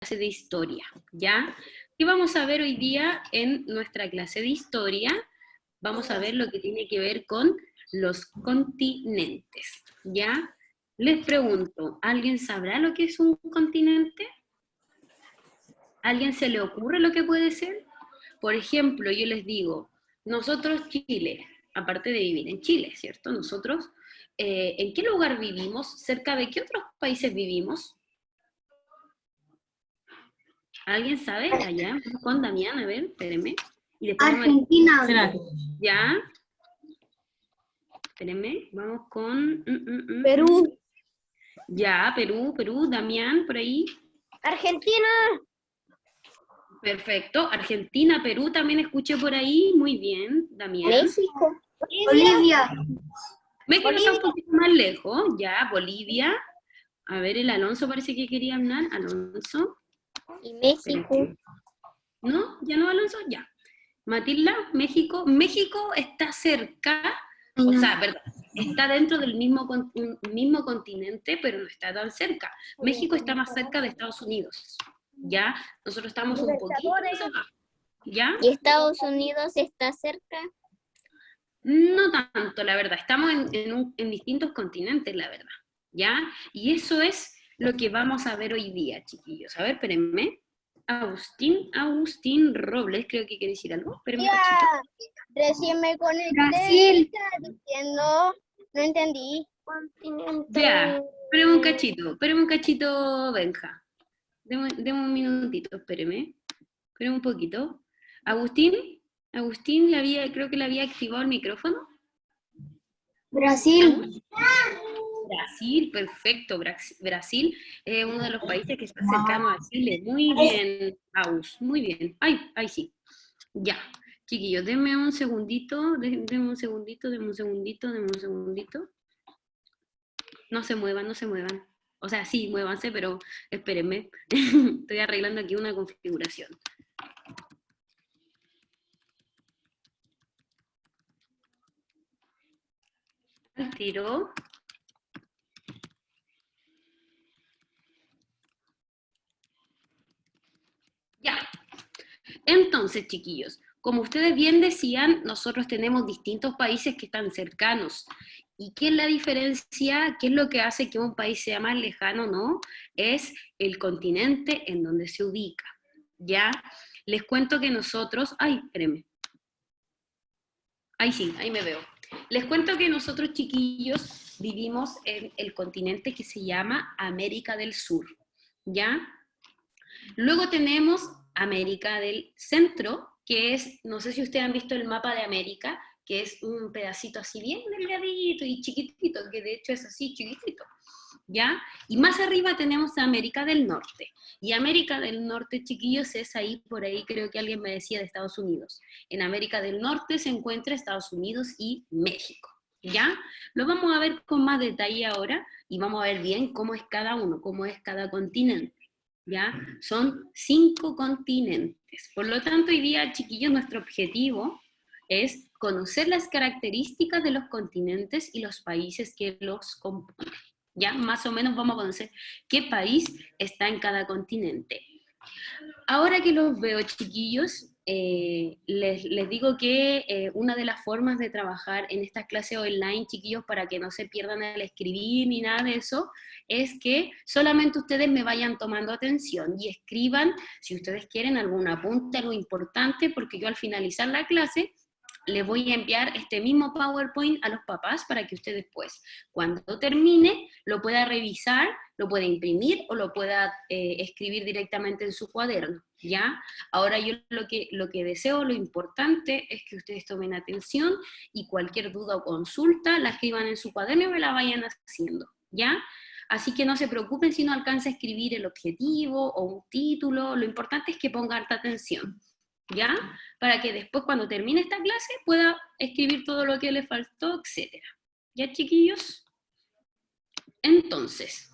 clase de historia, ¿ya? ¿Qué vamos a ver hoy día en nuestra clase de historia? Vamos a ver lo que tiene que ver con los continentes, ¿ya? Les pregunto, ¿alguien sabrá lo que es un continente? ¿Alguien se le ocurre lo que puede ser? Por ejemplo, yo les digo, nosotros Chile, aparte de vivir en Chile, ¿cierto? Nosotros, ¿en qué lugar vivimos? ¿Cerca de qué otros países vivimos? ¿Alguien sabe? Allá, con Damián, a ver, espérenme. Y después Argentina. ¿Ya? Espérenme, vamos con... Perú. Ya, Perú, Damián, por ahí. Argentina. Perfecto. Argentina, Perú también escuché por ahí. Muy bien, Damián. México. Bolivia. México está un poquito más lejos. Ya, Bolivia. A ver, el Alonso parece que quería hablar. Alonso. Y México. ¿No? ¿Ya no, Alonso? Ya. Matilda, México. México está cerca, o sea, perdón, está dentro del mismo continente, pero no está tan cerca. México está más cerca de Estados Unidos, ¿ya? Nosotros estamos un poquito más abajo, ¿ya? ¿Y Estados Unidos está cerca? No tanto, la verdad. Estamos en distintos continentes, la verdad, ¿ya? Y eso es lo que vamos a ver hoy día, chiquillos. A ver, espérenme. Agustín Robles, creo que quiere decir algo. Espérenme un cachito. Recién me conecté. Brasil. Diciendo, no entendí. Continente. Ya, espérame un cachito, Benja. Deme un minutito, espéreme. Espéreme un poquito. Agustín creo que le había activado el micrófono. Brasil. Brasil, perfecto. Brasil es uno de los países que está cercano a Chile. Muy bien, Agus, muy bien. Ay, sí. Ya. Chiquillos, denme un segundito, denme un segundito. No se muevan, no se muevan. O sea, sí, muévanse, pero espérenme. Estoy arreglando aquí una configuración. Al tiro. Ya. Entonces, chiquillos, como ustedes bien decían, nosotros tenemos distintos países que están cercanos. ¿Y qué es la diferencia? ¿Qué es lo que hace que un país sea más lejano, no? Es el continente en donde se ubica. ¿Ya? Les cuento que nosotros... Ay, espérenme. Ahí sí, ahí me veo. Les cuento que nosotros, chiquillos, vivimos en el continente que se llama América del Sur. ¿Ya? Luego tenemos América del Centro, que es, no sé si ustedes han visto el mapa de América, que es un pedacito así bien delgadito y chiquitito, que de hecho es así chiquitito, ¿ya? Y más arriba tenemos a América del Norte. Y América del Norte, chiquillos, es ahí, por ahí creo que alguien me decía de Estados Unidos. En América del Norte se encuentra Estados Unidos y México, ¿ya? Lo vamos a ver con más detalle ahora y vamos a ver bien cómo es cada uno, cómo es cada continente. ¿Ya? Son 5 continentes. Por lo tanto, hoy día, chiquillos, nuestro objetivo es conocer las características de los continentes y los países que los componen. ¿Ya? Más o menos vamos a conocer qué país está en cada continente. Ahora que los veo, chiquillos, les digo que una de las formas de trabajar en estas clases online, chiquillos, para que no se pierdan el escribir ni nada de eso, es que solamente ustedes me vayan tomando atención y escriban, si ustedes quieren, algún apunte, algo importante, porque yo al finalizar la clase les voy a enviar este mismo PowerPoint a los papás para que ustedes después, cuando termine, lo pueda revisar, lo pueda imprimir o lo pueda escribir directamente en su cuaderno, ¿ya? Ahora yo lo que deseo, lo importante es que ustedes tomen atención y cualquier duda o consulta la escriban en su cuaderno y me la vayan haciendo, ¿ya? Así que no se preocupen si no alcanza a escribir el objetivo o un título, lo importante es que pongan harta atención, ¿ya? Para que después cuando termine esta clase pueda escribir todo lo que le faltó, etc. ¿Ya, chiquillos? Entonces,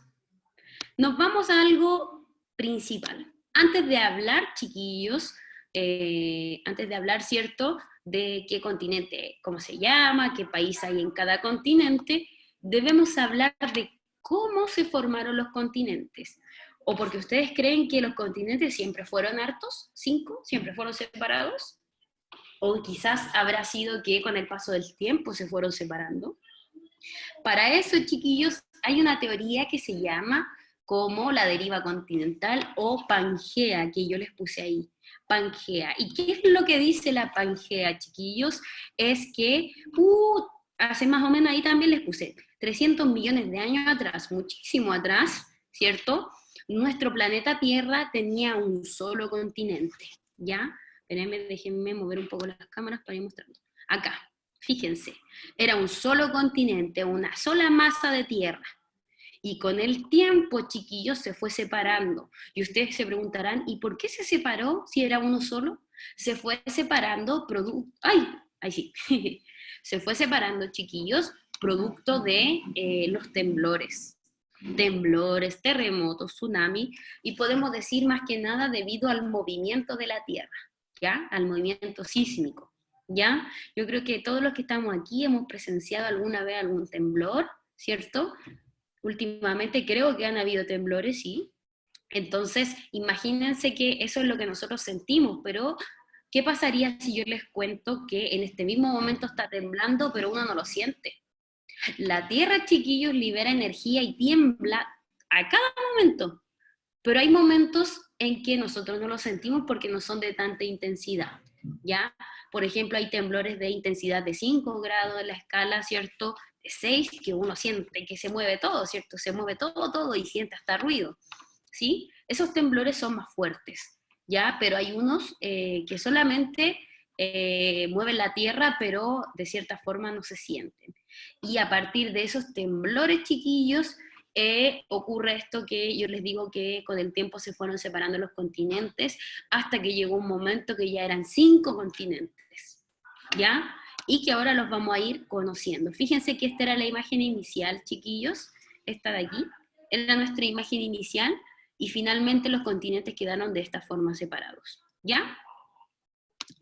nos vamos a algo principal. Antes de hablar, chiquillos, antes de hablar, ¿cierto?, de qué continente, cómo se llama, qué país hay en cada continente, debemos hablar de cómo se formaron los continentes. ¿O porque ustedes creen que los continentes siempre fueron hartos? ¿5? ¿Siempre fueron separados? ¿O quizás habrá sido que con el paso del tiempo se fueron separando? Para eso, chiquillos, hay una teoría que se llama como la deriva continental o Pangea, que yo les puse ahí. Pangea. ¿Y qué es lo que dice la Pangea, chiquillos? Es que hace más o menos ahí también les puse 300 millones de años atrás, muchísimo atrás, ¿cierto? Nuestro planeta Tierra tenía un solo continente, ¿ya? Espérenme, déjenme mover un poco las cámaras para ir mostrando. Acá, fíjense, era un solo continente, una sola masa de tierra. Y con el tiempo, chiquillos, se fue separando. Y ustedes se preguntarán, ¿y por qué se separó si era uno solo? Se fue separando ¡Ay sí! Se fue separando, chiquillos, producto de los temblores. Temblores, terremotos, tsunami, y podemos decir más que nada debido al movimiento de la Tierra, ¿ya? Al movimiento sísmico, ¿ya? Yo creo que todos los que estamos aquí hemos presenciado alguna vez algún temblor, ¿cierto? Últimamente creo que han habido temblores, sí. Entonces, imagínense que eso es lo que nosotros sentimos, pero ¿qué pasaría si yo les cuento que en este mismo momento está temblando, pero uno no lo siente? La Tierra, chiquillos, libera energía y tiembla a cada momento, pero hay momentos en que nosotros no lo sentimos porque no son de tanta intensidad, ¿ya? Por ejemplo, hay temblores de intensidad de 5 grados en la escala, ¿cierto? De 6, que uno siente que se mueve todo, ¿cierto? Se mueve todo y siente hasta ruido, ¿sí? Esos temblores son más fuertes, ¿ya? Pero hay unos que solamente mueven la tierra, pero de cierta forma no se sienten. Y a partir de esos temblores chiquillos, ocurre esto que yo les digo que con el tiempo se fueron separando los continentes hasta que llegó un momento que ya eran 5 continentes, ¿ya? Y que ahora los vamos a ir conociendo. Fíjense que esta era la imagen inicial, chiquillos, esta de aquí, era nuestra imagen inicial, y finalmente los continentes quedaron de esta forma separados, ¿ya?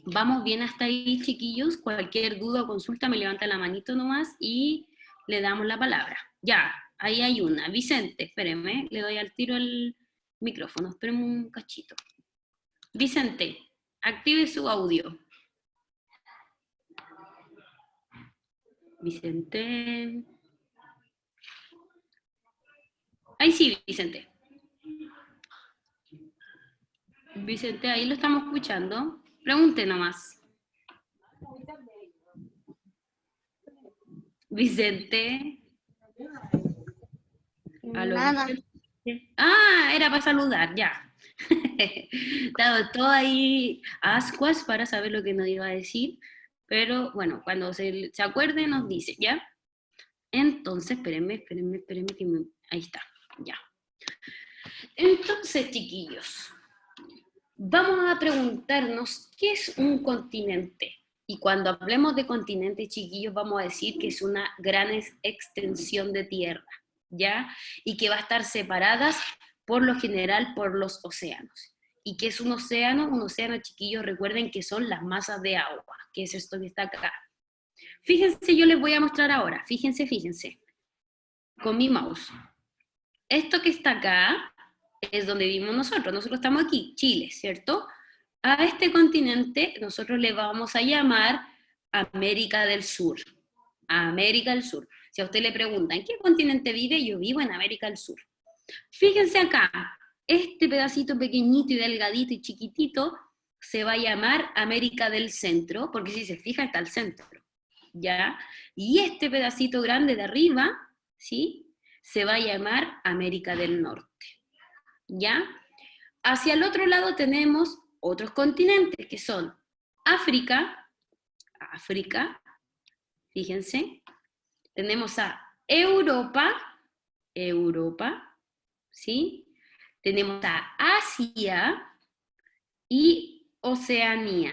¿Vamos bien hasta ahí, chiquillos? Cualquier duda o consulta me levanta la manito nomás y le damos la palabra. Ya, ahí hay una. Vicente, espérenme, le doy al tiro el micrófono. Espérenme un cachito. Vicente, active su audio. Vicente. Ahí sí, Vicente. Vicente, ahí lo estamos escuchando. Pregunte nomás. Vicente. ¿Aló, Nada. Vicente? Ah, era para saludar, ya. Estaba todo ahí ascuas para saber lo que nos iba a decir, pero bueno, cuando se acuerde nos dice, ¿ya? Entonces, espérenme, ahí está, ya. Entonces, chiquillos, vamos a preguntarnos, ¿qué es un continente? Y cuando hablemos de continente, chiquillos, vamos a decir que es una gran extensión de tierra, ¿ya? Y que va a estar separadas, por lo general, por los océanos. ¿Y qué es un océano? Un océano, chiquillos, recuerden que son las masas de agua, que es esto que está acá. Fíjense, yo les voy a mostrar ahora, fíjense, con mi mouse. Esto que está acá es donde vivimos nosotros estamos aquí, Chile, ¿cierto? A este continente nosotros le vamos a llamar América del Sur. América del Sur. Si a usted le preguntan, ¿en qué continente vive? Yo vivo en América del Sur. Fíjense acá, este pedacito pequeñito y delgadito y chiquitito se va a llamar América del Centro, porque si se fija está al centro, ¿ya? Y este pedacito grande de arriba, ¿sí? Se va a llamar América del Norte, ¿ya? Hacia el otro lado tenemos otros continentes que son África, fíjense, tenemos a Europa, ¿sí? Tenemos a Asia y Oceanía,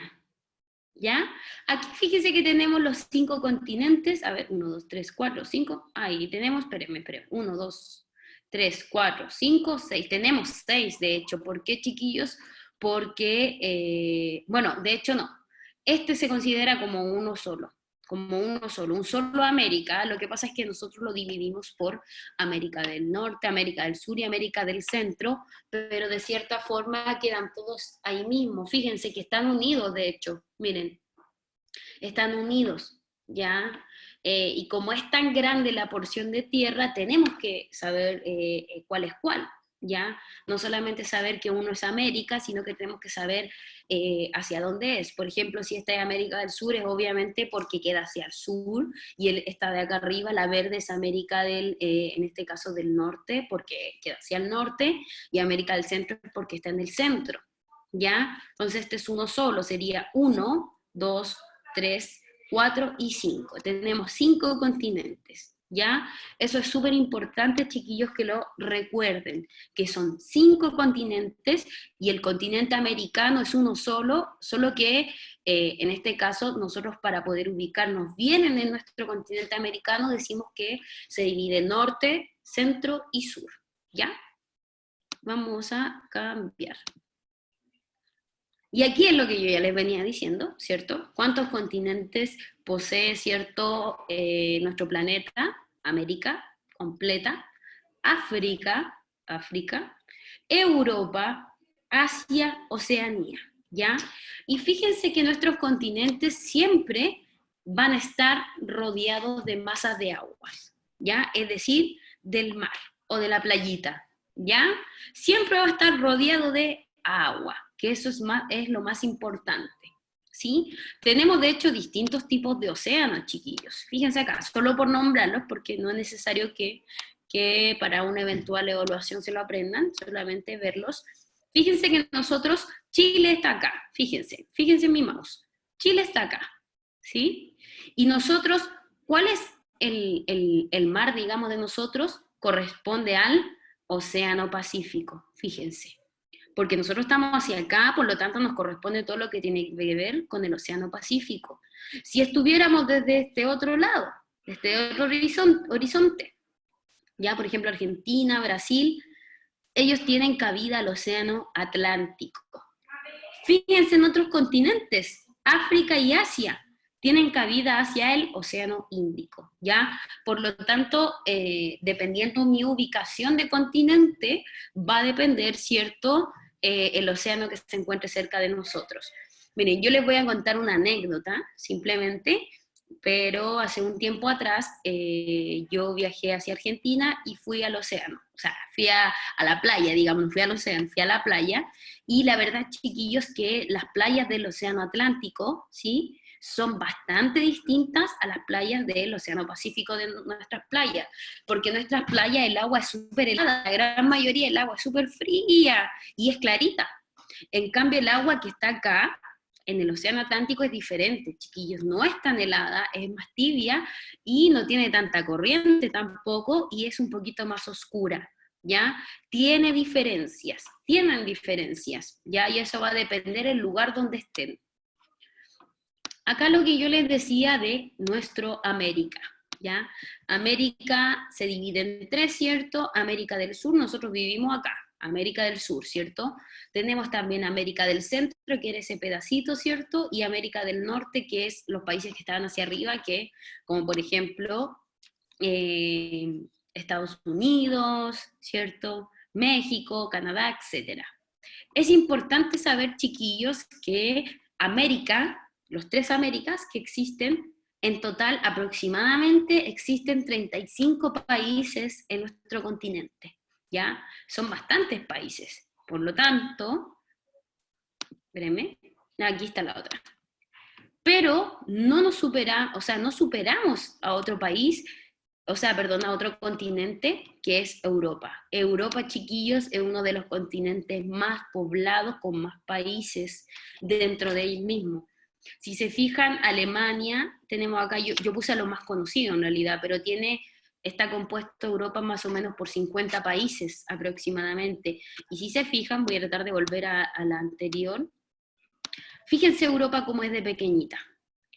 ¿ya? Aquí fíjense que tenemos los 5 continentes, a ver, 1, 2, 3, 4, 5, ahí tenemos, espérenme, 1, 2, 3, 4, 5, 6, tenemos 6 de hecho. ¿Por qué, chiquillos? Porque, bueno, de hecho no, este se considera como uno solo, como uno solo, un solo América. Lo que pasa es que nosotros lo dividimos por América del Norte, América del Sur y América del Centro, pero de cierta forma quedan todos ahí mismo. Fíjense que están unidos, de hecho, miren, están unidos, ¿ya? Y como es tan grande la porción de tierra, tenemos que saber cuál es cuál, ¿ya? No solamente saber que uno es América, sino que tenemos que saber hacia dónde es. Por ejemplo, si esta es América del Sur, es obviamente porque queda hacia el sur, y esta de acá arriba, la verde, es América del, en este caso del norte, porque queda hacia el norte, y América del Centro es porque está en el centro, ¿ya? Entonces este es uno solo, sería 1, 2, 3, 4 y 5. Tenemos 5 continentes, ¿ya? Eso es súper importante, chiquillos, que lo recuerden, que son 5 continentes y el continente americano es uno solo, solo que en este caso nosotros, para poder ubicarnos bien en nuestro continente americano, decimos que se divide en norte, centro y sur, ¿ya? Vamos a cambiar. Y aquí es lo que yo ya les venía diciendo, ¿cierto? ¿Cuántos continentes posee, cierto, nuestro planeta? América, completa. África, Europa, Asia, Oceanía, ¿ya? Y fíjense que nuestros continentes siempre van a estar rodeados de masas de aguas, ¿ya? Es decir, del mar o de la playita, ¿ya? Siempre va a estar rodeado de agua, que eso es lo más importante, ¿sí? Tenemos de hecho distintos tipos de océanos, chiquillos. Fíjense acá, solo por nombrarlos, porque no es necesario que para una eventual evaluación se lo aprendan, solamente verlos. Fíjense que nosotros, Chile está acá, fíjense en mi mouse. Chile está acá, ¿sí? Y nosotros, ¿cuál es el mar, digamos, de nosotros? Corresponde al Océano Pacífico, fíjense. Porque nosotros estamos hacia acá, por lo tanto nos corresponde todo lo que tiene que ver con el Océano Pacífico. Si estuviéramos desde este otro lado, desde otro horizonte, ya por ejemplo Argentina, Brasil, ellos tienen cabida al Océano Atlántico. Fíjense en otros continentes, África y Asia, tienen cabida hacia el Océano Índico, ¿ya? Por lo tanto, dependiendo mi ubicación de continente, va a depender, ¿cierto?, el océano que se encuentre cerca de nosotros. Miren, yo les voy a contar una anécdota, simplemente, pero hace un tiempo atrás yo viajé hacia Argentina y fui al océano, o sea, fui a la playa, digamos, fui al océano, fui a la playa, y la verdad, chiquillos, que las playas del Océano Atlántico, ¿sí?, son bastante distintas a las playas del Océano Pacífico de nuestras playas, porque en nuestras playas el agua es súper helada, la gran mayoría del agua es súper fría y es clarita. En cambio el agua que está acá, en el Océano Atlántico, es diferente, chiquillos, no es tan helada, es más tibia y no tiene tanta corriente tampoco y es un poquito más oscura, ¿ya? Tienen diferencias, ¿ya? Y eso va a depender del lugar donde estén. Acá lo que yo les decía de nuestro América, ¿ya? América se divide en 3, ¿cierto? América del Sur, nosotros vivimos acá, América del Sur, ¿cierto? Tenemos también América del Centro, que era ese pedacito, ¿cierto? Y América del Norte, que es los países que estaban hacia arriba, que, como por ejemplo, Estados Unidos, ¿cierto? México, Canadá, etc. Es importante saber, chiquillos, que América, los 3 Américas que existen, en total aproximadamente existen 35 países en nuestro continente, ¿ya? Son bastantes países. Por lo tanto, espérenme, aquí está la otra. Pero no superamos a otro país, a otro continente, que es Europa. Europa, chiquillos, es uno de los continentes más poblados, con más países dentro de ellos mismos. Si se fijan, Alemania, tenemos acá, yo puse a lo más conocido en realidad, pero está compuesto Europa más o menos por 50 países aproximadamente. Y si se fijan, voy a tratar de volver a la anterior. Fíjense Europa como es de pequeñita.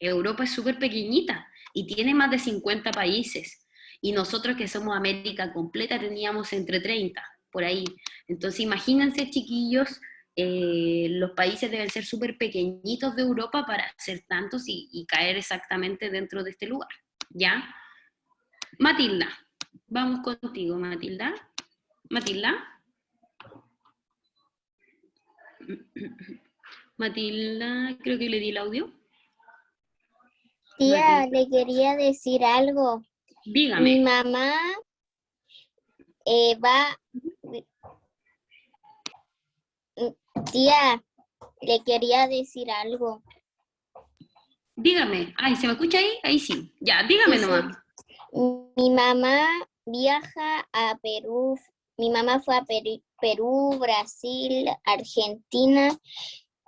Europa es súper pequeñita y tiene más de 50 países. Y nosotros, que somos América completa, teníamos entre 30, por ahí. Entonces imagínense, chiquillos, los países deben ser súper pequeñitos de Europa para ser tantos y caer exactamente dentro de este lugar, ¿ya? Matilda, vamos contigo, Matilda. Matilda. Matilda, creo que le di el audio. Tía, Matilda. le quería decir algo. Dígame. Mi mamá va... Tía, le quería decir algo. Dígame. Ay, ¿se me escucha ahí? Ahí sí. Ya, dígame Sí, nomás. mi mamá viaja a Perú. Mi mamá fue a Perú, Brasil, Argentina.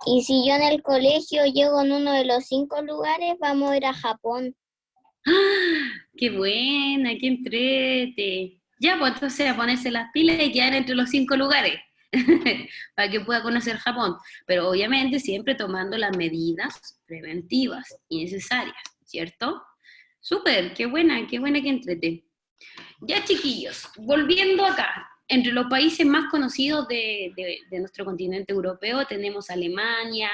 Y si yo en el colegio llego en uno de los 5 lugares, vamos a ir a Japón. ¡Ah! ¡Qué buena! ¡Qué entrete! Ya, pues entonces a ponerse las pilas y quedar entre los 5 lugares para que pueda conocer Japón. Pero obviamente siempre tomando las medidas preventivas y necesarias, ¿cierto? Súper, qué buena que entrete. Ya, chiquillos, volviendo acá, entre los países más conocidos de nuestro continente europeo tenemos Alemania,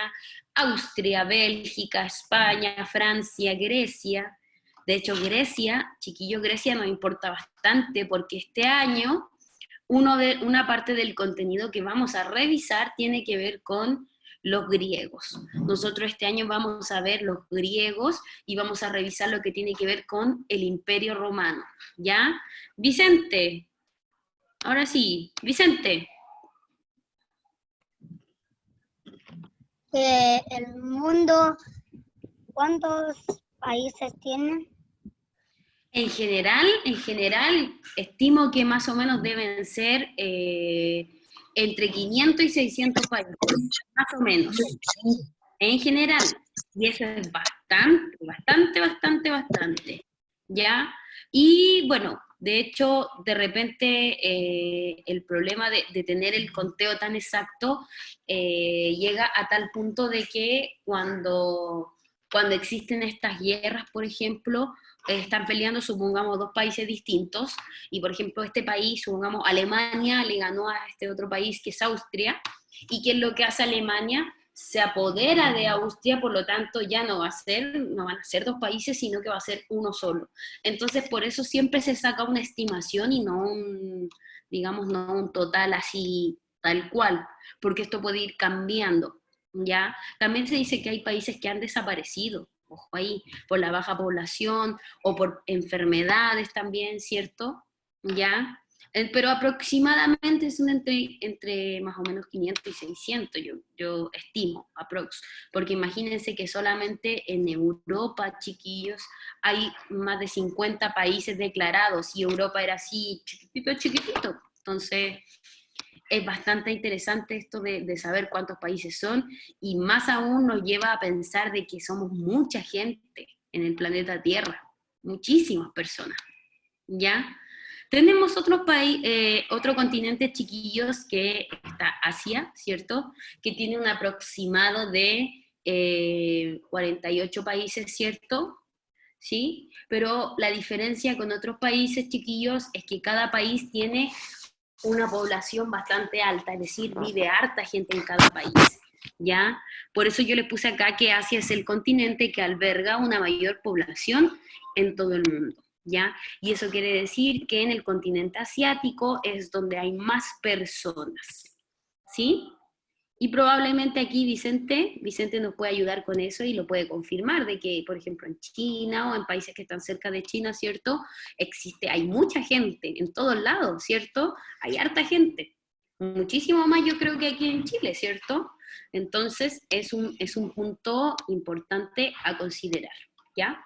Austria, Bélgica, España, Francia, Grecia. De hecho, Grecia, chiquillos, Grecia nos importa bastante porque este año una parte del contenido que vamos a revisar tiene que ver con los griegos. Nosotros este año vamos a ver los griegos y vamos a revisar lo que tiene que ver con el Imperio Romano, ¿ya? Vicente, ahora sí, Vicente. El mundo, ¿cuántos países tiene? En general, estimo que más o menos deben ser entre 500 y 600 países, más o menos. En general, y eso es bastante, ¿ya? Y bueno, de hecho, de repente el problema de tener el conteo tan exacto llega a tal punto de que cuando existen estas guerras, por ejemplo, están peleando, supongamos, dos países distintos, y por ejemplo, este país, supongamos, Alemania le ganó a este otro país que es Austria, y ¿qué es lo que hace Alemania? Se apodera de Austria, por lo tanto ya no van a ser dos países, sino que va a ser uno solo. Entonces, por eso siempre se saca una estimación y no digamos, no un total así tal cual, porque esto puede ir cambiando, ¿ya? También se dice que hay países que han desaparecido, ojo ahí, por la baja población o por enfermedades también, ¿cierto? ¿Ya? Pero aproximadamente es entre más o menos 500 y 600, yo estimo, aprox. Porque imagínense que solamente en Europa, chiquillos, hay más de 50 países declarados y Europa era así chiquitito. Entonces, es bastante interesante esto de saber cuántos países son y más aún nos lleva a pensar de que somos mucha gente en el planeta Tierra, muchísimas personas, ¿ya? Tenemos otro continente, chiquillos, que está Asia, ¿cierto? Que tiene un aproximado de 48 países, ¿cierto? ¿Sí? Pero la diferencia con otros países, chiquillos, es que cada país tiene una población bastante alta, es decir, vive harta gente en cada país, ¿ya? Por eso yo le puse acá que Asia es el continente que alberga una mayor población en todo el mundo, ¿ya? Y eso quiere decir que en el continente asiático es donde hay más personas, ¿sí? Y probablemente aquí Vicente nos puede ayudar con eso y lo puede confirmar, de que, por ejemplo, en China o en países que están cerca de China, ¿cierto? Hay mucha gente en todos lados, ¿cierto? Hay harta gente, muchísimo más yo creo que aquí en Chile, ¿cierto? Entonces es un punto importante a considerar, ¿ya?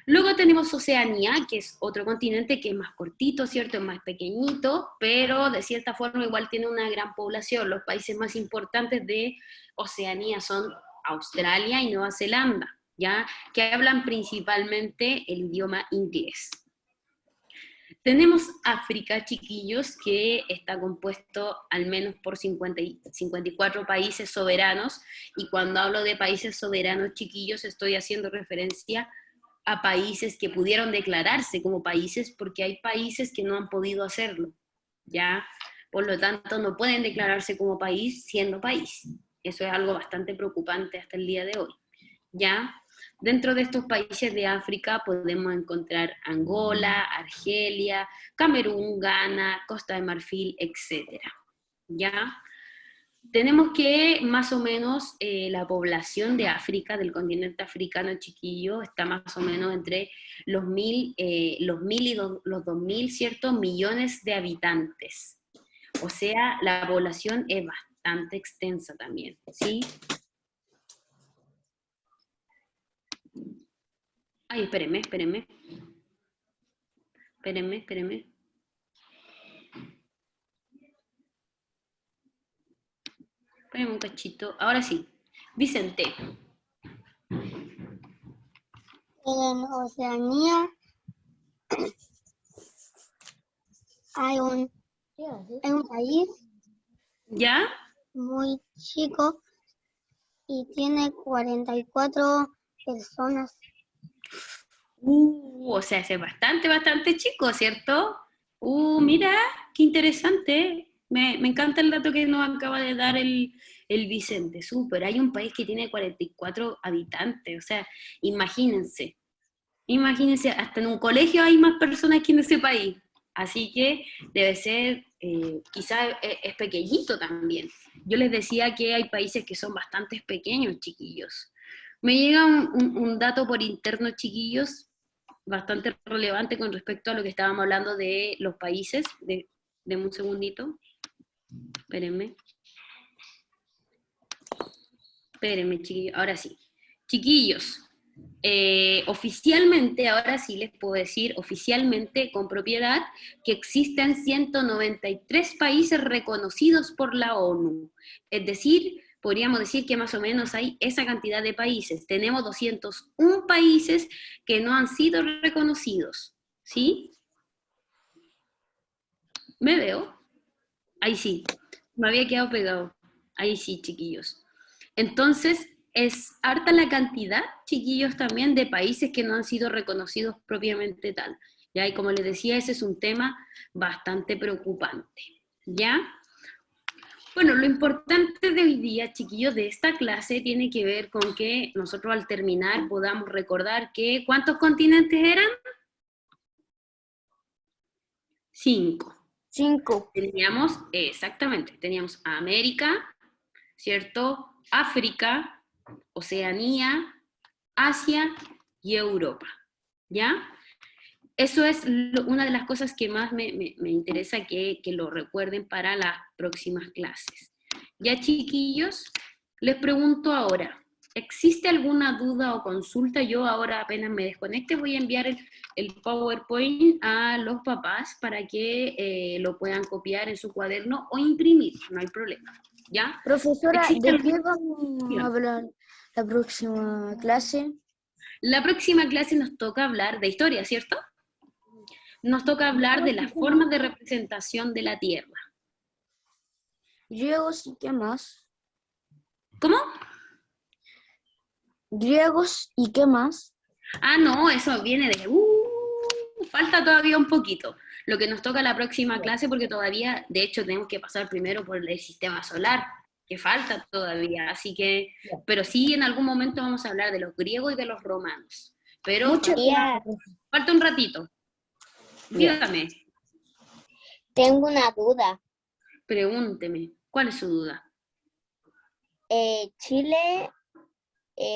Luego tenemos Oceanía, que es otro continente que es más cortito, ¿cierto? Es más pequeñito, pero de cierta forma igual tiene una gran población. Los países más importantes de Oceanía son Australia y Nueva Zelanda, ¿ya? Que hablan principalmente el idioma inglés. Tenemos África, chiquillos, que está compuesto al menos por 54 países soberanos, y cuando hablo de países soberanos, chiquillos, estoy haciendo referencia a países que pudieron declararse como países, porque hay países que no han podido hacerlo, ¿ya? por lo tanto no pueden declararse como país siendo país. Eso es algo bastante preocupante hasta el día de hoy, ¿ya? Dentro de estos países de África podemos encontrar Angola, Argelia, Camerún, Ghana, Costa de Marfil, etcétera, ¿ya? Tenemos que más o menos la población de África, del continente africano chiquillo, está más o menos entre los 1.000 y los 2.000, ¿cierto? Millones de habitantes. O sea, la población es bastante extensa también, ¿sí? Ay, espérenme. Espérenme un cachito. Ahora sí. Vicente. En Oceanía hay un país ¿Ya? muy chico y tiene 44 personas. O sea, es bastante chico, ¿cierto? Mira, qué interesante. Me encanta el dato que nos acaba de dar el Vicente. Súper, hay un país que tiene 44 habitantes. O sea, imagínense. Imagínense, hasta en un colegio hay más personas que en ese país. Así que debe ser, quizás es pequeñito también. Yo les decía que hay países que son bastante pequeños, chiquillos. Me llega un dato por interno, chiquillos, bastante relevante con respecto a lo que estábamos hablando de los países. Deme un segundito. Espérenme. Espérenme, chiquillos. Ahora sí. Chiquillos, oficialmente, ahora sí les puedo decir oficialmente con propiedad que existen 193 países reconocidos por la ONU. Es decir, podríamos decir que más o menos hay esa cantidad de países. Tenemos 201 países que no han sido reconocidos. ¿Sí? ¿Me veo? Ahí sí. Me había quedado pegado. Ahí sí, chiquillos. Entonces, es harta la cantidad, chiquillos, también de países que no han sido reconocidos propiamente tal. ¿Ya? Y como les decía, ese es un tema bastante preocupante. ¿Ya? Bueno, lo importante de hoy día, chiquillos, de esta clase tiene que ver con que nosotros al terminar podamos recordar que ¿cuántos continentes eran? 5. 5. Teníamos América, ¿cierto? África, Oceanía, Asia y Europa, ¿ya? Eso es una de las cosas que más me interesa que lo recuerden para las próximas clases. Ya, chiquillos, les pregunto ahora, ¿existe alguna duda o consulta? Yo ahora apenas me desconecte voy a enviar el PowerPoint a los papás para que lo puedan copiar en su cuaderno o imprimir, no hay problema, ¿ya? Profesora, ¿Existe ¿de qué alguna vamos a cuestión? hablar la próxima clase? La próxima clase nos toca hablar de historia, ¿cierto? Nos toca hablar de las formas de representación de la Tierra. Griegos y qué más. ¿Cómo? Griegos y qué más. Ah, no, eso viene de... falta todavía un poquito. Lo que nos toca la próxima clase, porque todavía, de hecho, tenemos que pasar primero por el sistema solar, que falta todavía. Así que, pero sí, en algún momento vamos a hablar de los griegos y de los romanos. Pero Muchas Tía, falta un ratito. Dígame, tengo una duda. pregúnteme, ¿cuál es su duda? Chile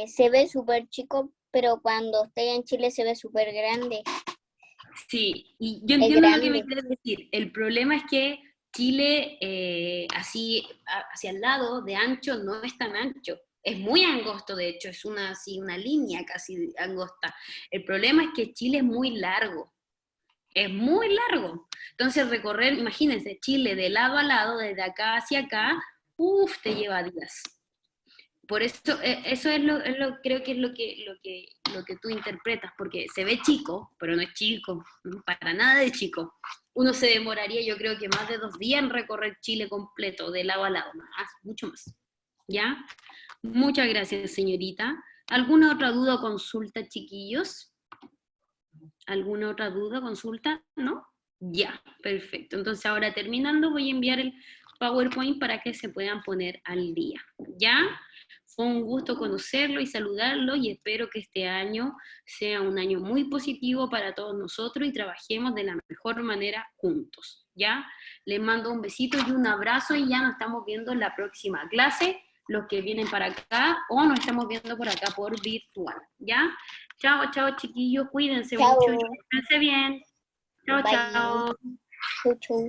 se ve súper chico, pero cuando estoy en Chile se ve súper grande. Sí, y yo Es entiendo lo que me grande. quieres decir. El problema es que Chile, así hacia el lado de ancho, no es tan ancho. Es muy angosto, de hecho, es así, una línea casi angosta. El problema es que Chile es muy largo. Es muy largo. Entonces recorrer, imagínense, Chile de lado a lado, desde acá hacia acá, te lleva días. Por eso, eso creo que es lo que tú interpretas, porque se ve chico, pero no es chico, ¿no? Para nada de chico. Uno se demoraría, yo creo que más de 2 días en recorrer Chile completo, de lado a lado, más, mucho más. ¿Ya? Muchas gracias, señorita. ¿Alguna otra duda o consulta, chiquillos? ¿Alguna otra duda, consulta? ¿No? Ya, perfecto. Entonces ahora terminando voy a enviar el PowerPoint para que se puedan poner al día. ¿Ya? Fue un gusto conocerlo y saludarlo y espero que este año sea un año muy positivo para todos nosotros y trabajemos de la mejor manera juntos. ¿Ya? Les mando un besito y un abrazo y ya nos estamos viendo en la próxima clase, los que vienen para acá o nos estamos viendo por acá por virtual. ¿Ya? Chao, chao chiquillos, cuídense Chao. mucho y cuídense bien. Chao, Bye. chao. Chau, chau.